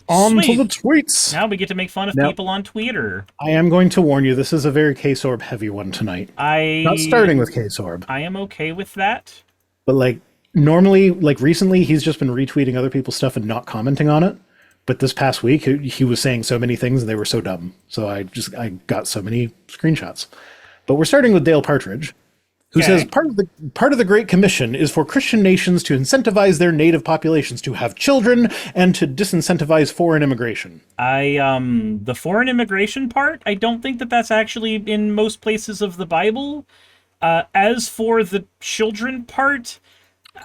On to Sweet. the tweets. Now we get to make fun of Now, people on Twitter. I am going to warn you, this is a very K-Sorb heavy one tonight. Not I starting with K-Sorb, I am okay with that. but like normally, like recently, he's just been retweeting other people's stuff and not commenting on it. But this past week, he was saying so many things and they were so dumb. So I got so many screenshots. But we're starting with Dale Partridge, who says part of the Great Commission is for Christian nations to incentivize their native populations to have children and to disincentivize foreign immigration. The foreign immigration part, I don't think that that's actually in most places of the Bible. As for the children part,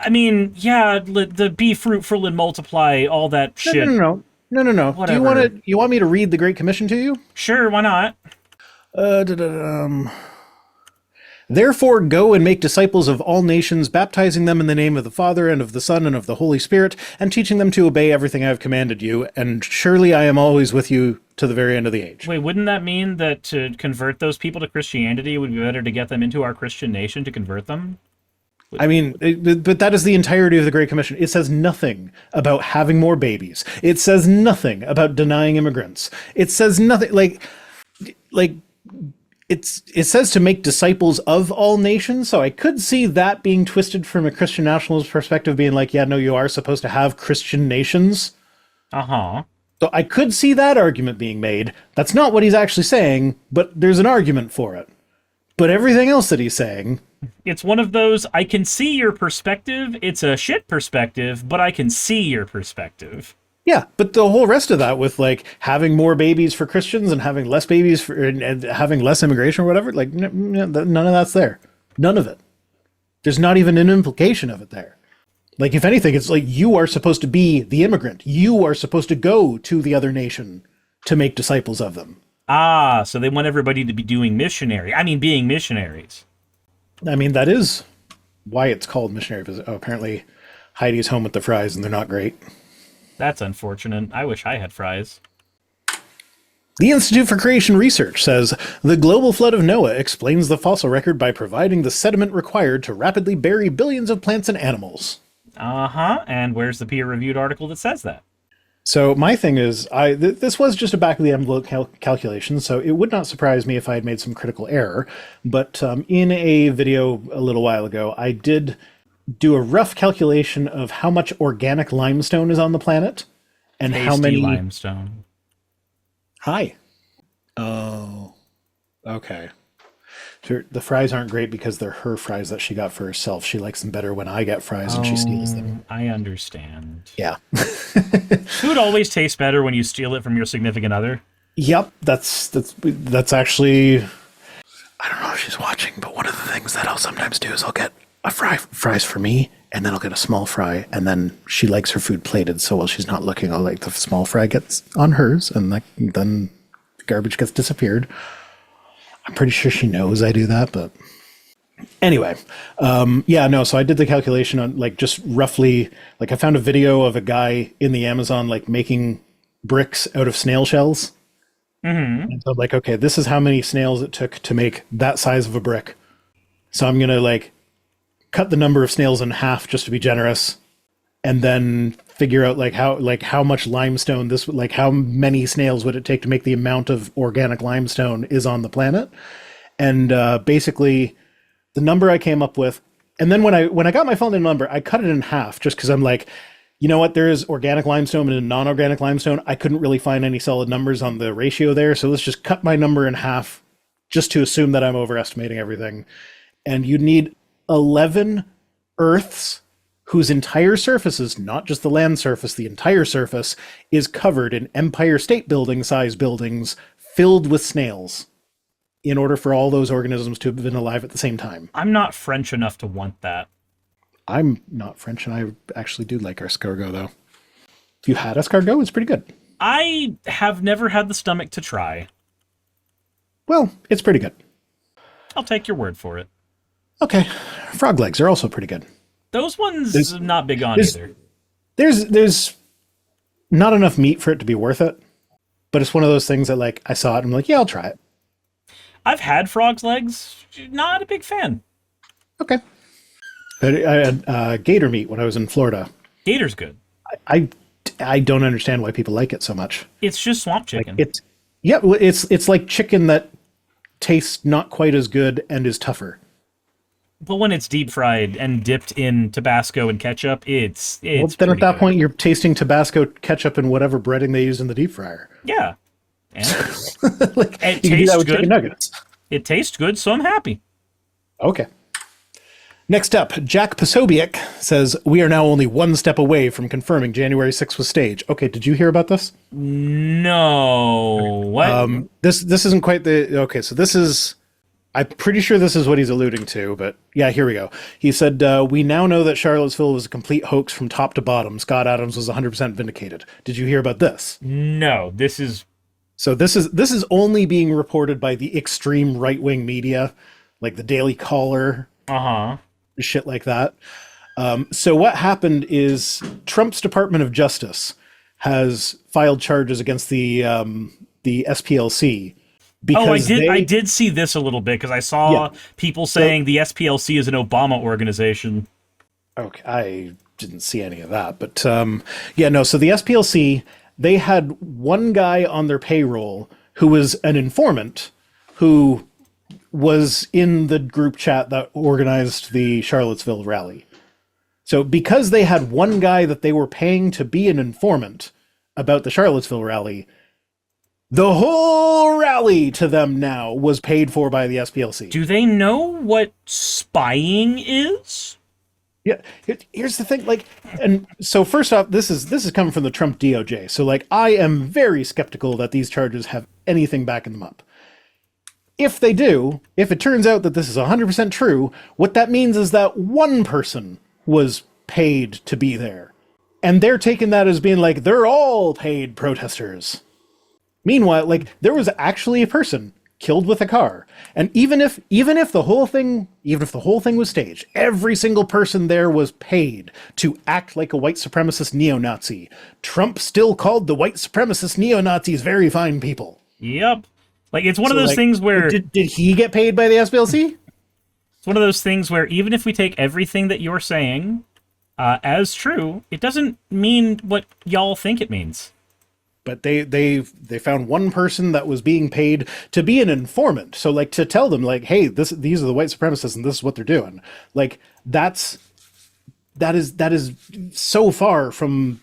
I mean, yeah, the be fruitful and multiply, all that shit. No. Whatever. Do you want me to read the Great Commission to you? Sure, why not? Therefore, go and make disciples of all nations, baptizing them in the name of the Father and of the Son and of the Holy Spirit, and teaching them to obey everything I have commanded you. And surely I am always with you to the very end of the age. Wait, wouldn't that mean that to convert those people to Christianity, it would be better to get them into our Christian nation to convert them? I mean, but that is the entirety of the Great Commission. It says nothing about having more babies. It says nothing about denying immigrants. It says nothing like it says to make disciples of all nations. So I could see that being twisted from a Christian nationalist perspective, being like, yeah, no, you are supposed to have Christian nations. Uh-huh. So I could see that argument being made. That's not what he's actually saying, but there's an argument for it. But everything else that he's saying, It's one of those, I can see your perspective, it's a shit perspective, but I can see your perspective. yeah, but the whole rest of that with like having more babies for Christians and having less babies for and having less immigration or whatever, like none of that's there. None of it. There's not even an implication of it there. Like if anything, it's like you are supposed to be the immigrant. You are supposed to go to the other nation to make disciples of them. Ah, so they want everybody to be being missionaries. I mean, that is why it's called missionary visit. Oh, apparently Heidi's home with the fries and they're not great. That's unfortunate. I wish I had fries. The Institute for Creation Research says the global flood of Noah explains the fossil record by providing the sediment required to rapidly bury billions of plants and animals. Uh-huh, and where's the peer-reviewed article that says that? So my thing is, this was just a back-of-the-envelope calculation, so it would not surprise me if I had made some critical error. But in a video a little while ago, I did do a rough calculation of how much organic limestone is on the planet, and Tasty how many limestone. Hi. Oh, okay. The fries aren't great because they're her fries that she got for herself. She likes them better when I get fries and she steals them. I understand. Yeah. Food always tastes better when you steal it from your significant other. Yep, that's actually, I don't know if she's watching, but one of the things that I'll sometimes do is I'll get a fries for me, and then I'll get a small fry, and then she likes her food plated, so while she's not looking, I'll like the small fry gets on hers, and like then the garbage gets disappeared. I'm pretty sure she knows I do that, but anyway, yeah, no, so I did the calculation on like just roughly, like I found a video of a guy in the Amazon like making bricks out of snail shells. Mm-hmm. And so I'm like, okay, this is how many snails it took to make that size of a brick. So I'm going to like cut the number of snails in half just to be generous, and then figure out like how much limestone this would, like how many snails would it take to make the amount of organic limestone is on the planet. And basically the number I came up with, and then when I got my final number, I cut it in half just because I'm like, you know what, there is organic limestone and non-organic limestone. I couldn't really find any solid numbers on the ratio there, so let's just cut my number in half just to assume that I'm overestimating everything. And you'd need 11 Earths whose entire surfaces, not just the land surface, the entire surface, is covered in Empire State Building size buildings filled with snails in order for all those organisms to have been alive at the same time. I'm not French enough to want that. I'm not French, and I actually do like escargot, though. If you had escargot, it's pretty good. I have never had the stomach to try. Well, it's pretty good. I'll take your word for it. Okay. Frog legs are also pretty good. Those ones, not big on either. There's not enough meat for it to be worth it, but it's one of those things that, like, I saw it and I'm like, yeah, I'll try it. I've had frog's legs. Not a big fan. Okay. I had gator meat when I was in Florida. Gator's good. I I don't understand why people like it so much. It's just swamp chicken. It's like chicken that tastes not quite as good and is tougher. But when it's deep fried and dipped in Tabasco and ketchup, it's well, then at that point you're tasting Tabasco ketchup and whatever breading they use in the deep fryer. Yeah. And like, it you can do that tastes with chicken good. nuggets. It tastes good, so I'm happy. Okay. Next up, Jack Posobiec says, we are now only one step away from confirming January 6th was staged. Okay, did you hear about this? No. What? This isn't quite the... Okay, so this is... I'm pretty sure this is what he's alluding to, but yeah, here we go. He said, we now know that Charlottesville was a complete hoax from top to bottom. Scott Adams was 100% vindicated. Did you hear about this? No, this is... So this is only being reported by the extreme right-wing media, like the Daily Caller, shit like that. So what happened is Trump's Department of Justice has filed charges against the SPLC. Because I did see this a little bit because I saw people saying the SPLC is an Obama organization. Okay, I didn't see any of that, but so the SPLC, they had one guy on their payroll who was an informant who was in the group chat that organized the Charlottesville rally. So because they had one guy that they were paying to be an informant about the Charlottesville rally, the whole rally to them now was paid for by the SPLC. Do they know what spying is? Yeah, here's the thing, and so first off, this is coming from the Trump DOJ. So I am very skeptical that these charges have anything backing them up. If they do, if it turns out that this is 100% true, what that means is that one person was paid to be there. And they're taking that as being they're all paid protesters. Meanwhile, there was actually a person killed with a car. And even if the whole thing was staged, every single person there was paid to act like a white supremacist neo-Nazi. Trump still called the white supremacist neo-Nazis very fine people. Yep. It's one of those things where... Did he get paid by the SPLC? It's one of those things where even if we take everything that you're saying as true, it doesn't mean what y'all think it means. But they found one person that was being paid to be an informant. So to tell them hey, these are the white supremacists and this is what they're doing. That is so far from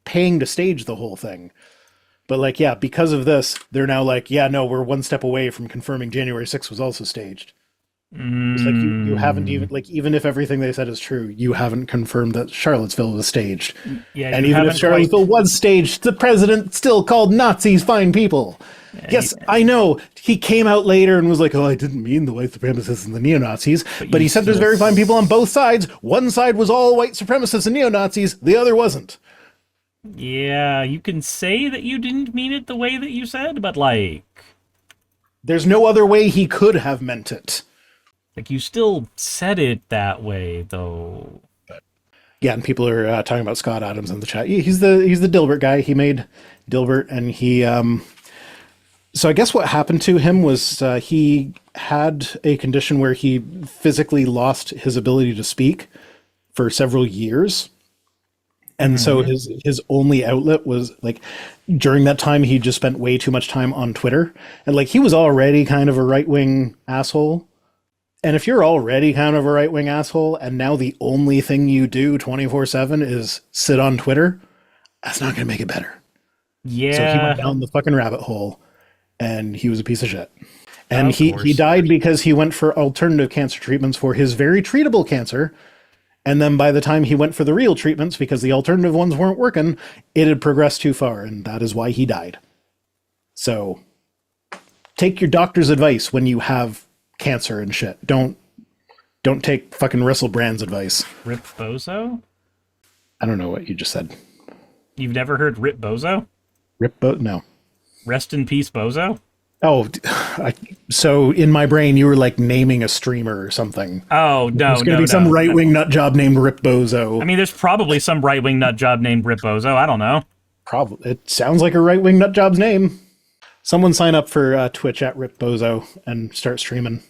paying to stage the whole thing. But because of this, they're now no, we're one step away from confirming January 6th was also staged. It's you haven't even if everything they said is true, you haven't confirmed that Charlottesville was staged. Yeah, and even if Charlottesville was staged, the president still called Nazis fine people. Yeah, yes, I know. He came out later and was oh, I didn't mean the white supremacists and the neo-Nazis. But he said there's very fine people on both sides. One side was all white supremacists and neo-Nazis. The other wasn't. Yeah, you can say that you didn't mean it the way that you said, but there's no other way he could have meant it. You still said it that way, though. Yeah, and people are talking about Scott Adams in the chat. He's the Dilbert guy. He made Dilbert, and he... So I guess what happened to him was he had a condition where he physically lost his ability to speak for several years. And so his only outlet was during that time, he just spent way too much time on Twitter. And he was already kind of a right-wing asshole. And if you're already kind of a right-wing asshole, and now the only thing you do 24/7 is sit on Twitter, that's not going to make it better. Yeah. So he went down the fucking rabbit hole, and he was a piece of shit. And he died because he went for alternative cancer treatments for his very treatable cancer. And then by the time he went for the real treatments, because the alternative ones weren't working, it had progressed too far, and that is why he died. So take your doctor's advice when you have cancer and shit. Don't take fucking Russell Brand's advice. Rip Bozo? I don't know what you just said. You've never heard Rip Bozo? No. Rest in peace, Bozo? Oh, so in my brain you were naming a streamer or something. Oh, no, There's going to be some right-wing nut job named Rip Bozo. I mean, there's probably some right-wing nut job named Rip Bozo. I don't know. Probably. It sounds like a right-wing nut job's name. Someone sign up for Twitch at Rip Bozo and start streaming.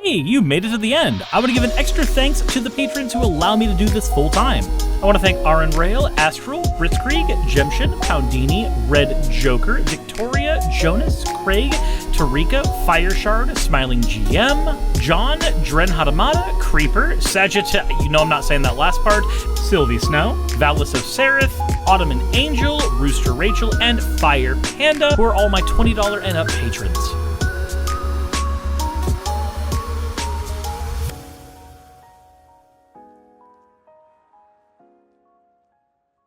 Hey, you made it to the end. I want to give an extra thanks to the patrons who allow me to do this full time. I want to thank Aaron Rail, Astral, Blitzkrieg, Jemshin, Poundini, Red Joker, Victoria, Jonas, Craig, Tarika, Fireshard, Smiling GM, John, Dren Hadamada, Creeper, Sagitta, you know I'm not saying that last part, Sylvie Snow, Valis of Seraph, Ottoman Angel, Rooster Rachel, and Fire Panda, who are all my $20 and up patrons.